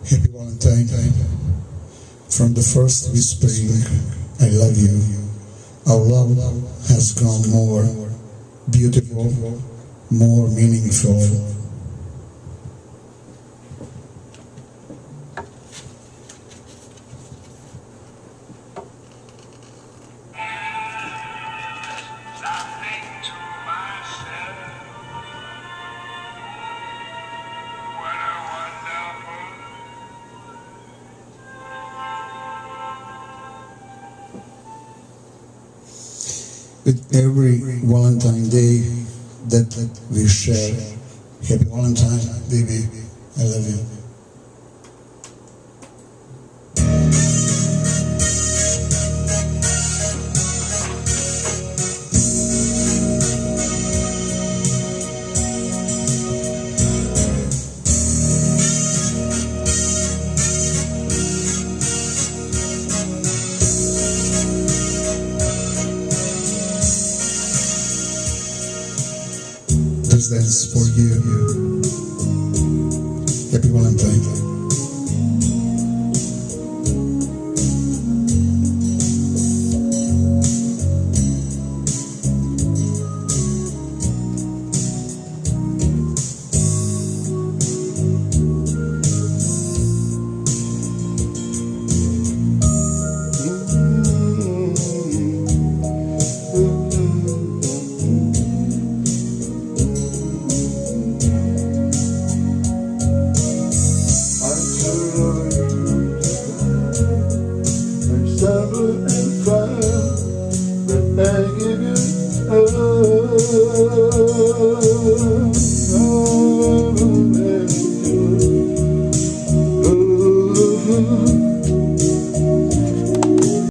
Happy Valentine. From the first whispering, I love you, our love has grown more beautiful, more meaningful. With every Valentine Day that we share, happy Valentine, Beby, I love you. This dance for you. Happy Valentine.